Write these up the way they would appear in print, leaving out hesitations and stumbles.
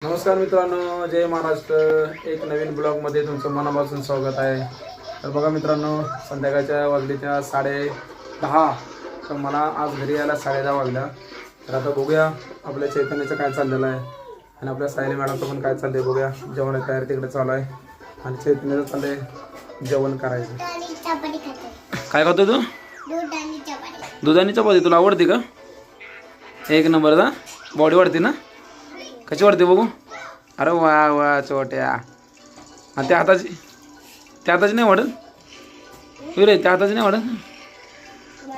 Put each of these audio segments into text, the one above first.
नमस्कार मित्रांनो, जय महाराष्ट्र. एक नवीन ब्लॉगमध्ये तुमचं मनापासून स्वागत आहे. तर बघा मित्रांनो, संध्याकाळच्या वाजलीच्या 10:30. तर मला आज घरी यायला 10:30 वाजल्या. तर आता बघूया आपल्या चैतन्याचं काय चाललेलं आहे आणि आपल्या सायली मॅडमचं पण काय चाललंय बघूया. जेवण तयारी तिकडे चालू आहे आणि चैतन्याचं चाललंय जेवण करायचं. काय खातो तू? दूध आणि चपाती. तुला आवडते का? एक नंबर ना. बॉडी वाढते ना? कशी वाटते बघू? अरे वा वा छोट्या. आणि त्या हाताची नाही वाढत? रे त्या हाताची नाही वाढत?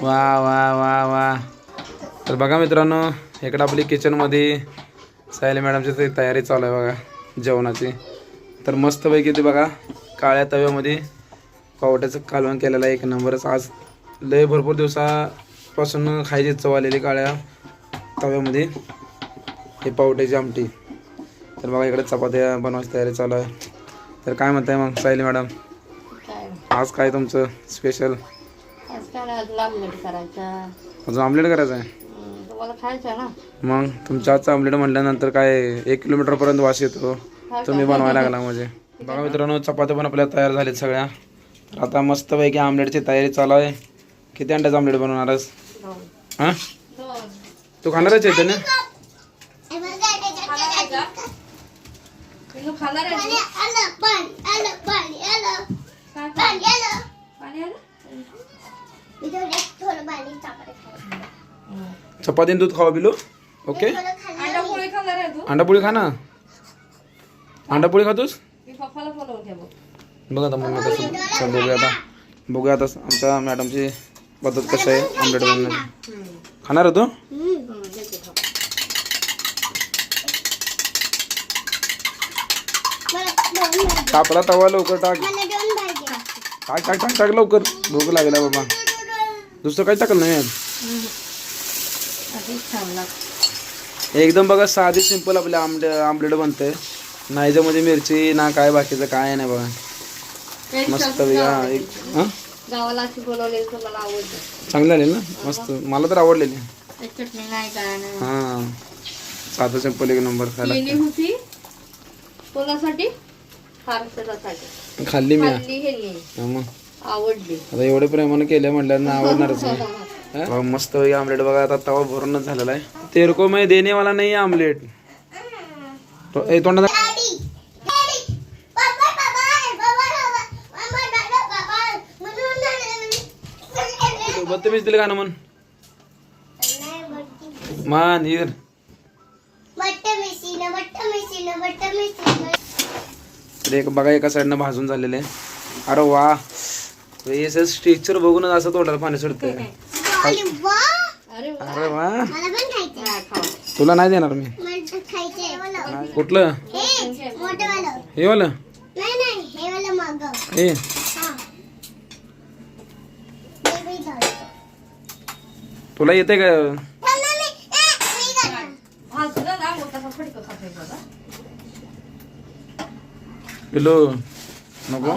वा वा वा वा. तर बघा मित्रांनो, इकडं आपली किचनमध्ये सायली मॅडमची तयारी चालू आहे बघा जेवणाची. तर मस्तपैकी ते बघा काळ्या तव्यामध्ये पावट्याचं कालवण केलेलं आहे. एक नंबरच. आज लय भरपूर दिवसापासून खायची चव आलेली काळ्या तव्यामध्ये हे पावट्याची आमटी. तर बघा इकडे चपात्या बनवायची तयारी चालू आहे. तर काय म्हणताय मग सायली मॅडम, आज काय तुमचं स्पेशल? अजून आमलेट करायचं आहे? मग तुमच्या हातचं आमलेट म्हटल्यानंतर काय 1 किलोमीटरपर्यंत वास येतो. तुम्ही बनवायला लागला म्हणजे. बघा मित्रांनो, चपात्या पण आपल्या तयार झाल्यात सगळ्या. तर आता मस्तपैकी आमलेटची तयारी चालू आहे. किती अंड्याचं आमलेट बनवणारच? हां, तू खाणार आहे चैतन्य? चपाती दूध खावा पिलो. ओके. अंडापोळी खा ना. अंडापोळी खातोस? बघा आता मग कसं बघूया आता आमच्या मॅडमची पद्धत कशी आहे आमलेट बनवण्याची. खाणार आहे तू? तापला तवा लवकर टाक. टाक टाक टाक टाक लवकर. भूक लागला बाबा. दुसरं काही टाकलं नाही. एकदम बघा साधी सिंपल आपले आमलेट बनते. नाही ज्यामध्ये मिरची ना काय बाकीचं काय नाही बघा. मस्त चांगलं आले ना. मस्त. मला तर आवडलेली. हा, साधं सिंपल एक नंबर खायला. खाल्ली मी. मग आवडली. आता एवढे प्रेमाने केले म्हटल्यावर ना आवडणारच नाही. मस्त आमलेट बघा. आता तवा भरूनच झालेला आहे. तेरे को मैं देने वाला नाही आमलेट. तोंडात बदतमीज दिलं गाणं म्हण. मान हिर. एक बघा एका साईडनं भाजून झालेले. अरे वा, स्ट्रक्चर बघूनच असं तोंडाला पाणी सुटतंय. अरे वा, तुला नाही देणार मी. कुठलं? हे वालं? हे तुला येते का? पिलो नको.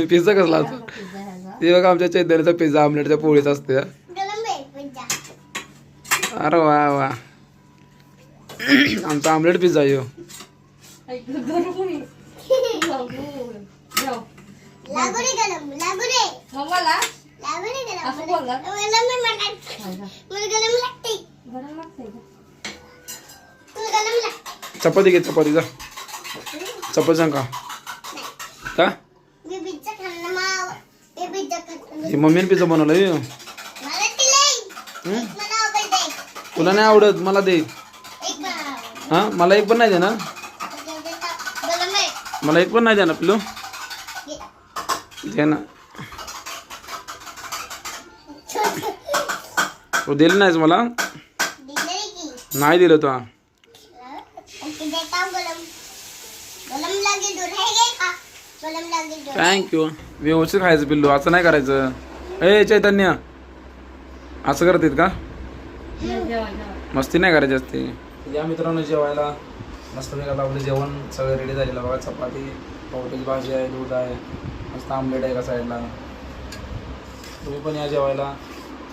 पिझ्झा कसला असतो? ते बघा आमच्या चैतन्याचा पिझ्झा आमलेटच्या पोळीच असते. अरे वा वा, आमचा आमलेट पिझ्झा येऊ. चपाती घे. चपाती जा. चपाती सांग का? मम्मीने पिझ्झा बनवला. तुला नाही आवडत? मला दे. हा, मला एक पण नाही देणार. मला एक पण नाही देणार पिल्लू. दे ना. तू दिलं नाहीस मला. नाही दिलं तू. थँक्यू. व्यवस्थित खायचं पिल्लू, असं नाही करायचं. ए चैतन्य, असं करतात का? मस्ती नाही करायची असते. या मित्रांनो जेवायला मस्त वेगळं आपलं जेवण सगळं रेडी झालेलं बघा. चपाती, पावट्याची भाजी आहे, दूध आहे, मस्त आमलेट आहे का साईडला. तुम्ही पण या जेवायला.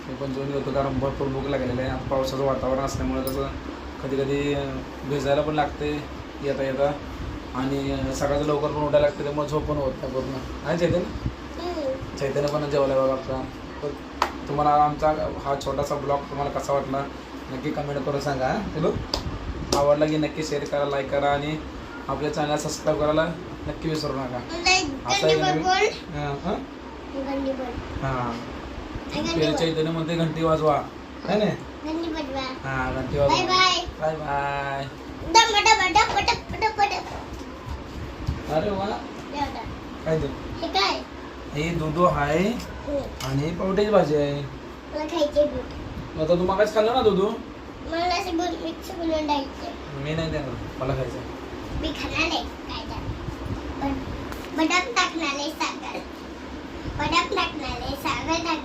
मी पण जेवण येतो कारण भरपूर भूक लागलेली आहे. आता पावसाचं वातावरण असल्यामुळे कसं कधी कधी भिजायला पण लागते येता येता आणि सकाळचं लवकर पण उठायला लागते, त्यामुळे झोप पण होत नाही पूर्ण. नाही चैतन्य पण जेवायला बघा आपला. तर तुम्हाला आमचा हा छोटासा ब्लॉग तुम्हाला कसा वाटला नक्की कमेंट करून सांगा. हॅलो, आवडला की नक्की शेअर करा, लाईक करा आणि आपल्या चॅनल सबस्क्राईब करायला नक्की विसरू नका. असं हां चैतन्य म्हणते घंटी वाजवा है ना. हां घंटी वाजवा. Bye bye. अरे वा काय ते हे दूध आहे आणि पावट्याची भाजी आहे. आता तू मागाच खाल्लं ना दूध. मी नाही देणार, मला खायचं. मी खाणार नाही. काय बदाम टाकणार आहे, साखर बदाम टाकणार आहे, साखर टाक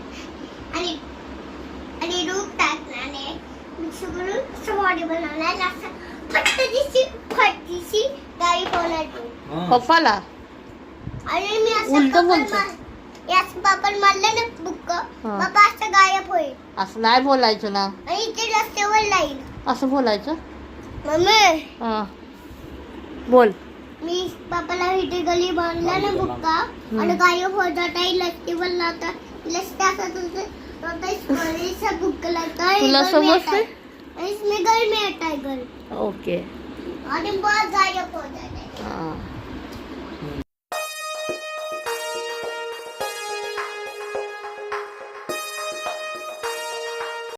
आणि दूध टाकणार आहे. मिक्स करून सवाडी बनवणार. असं फटकीशी गाई बोलणार पप्पाला आणि मी उलट बोलतो. याच पापड मारलं ना बुक्क बाबा असं गायब होईल. असं नाही बोलायचं ना. आणि ते रस्त्यावर लाईल. असं बोलायचं. मम्मी हा बोल. मी पापाला इथे गली बांधला ना बुक्का आणि गायब होत जाता रस्त्यावर लावता रस्ता असा तुझं बुक्क लागता. तुला समजते. मी घर में आता घर ओके आणि बस गायब होत जाते. हा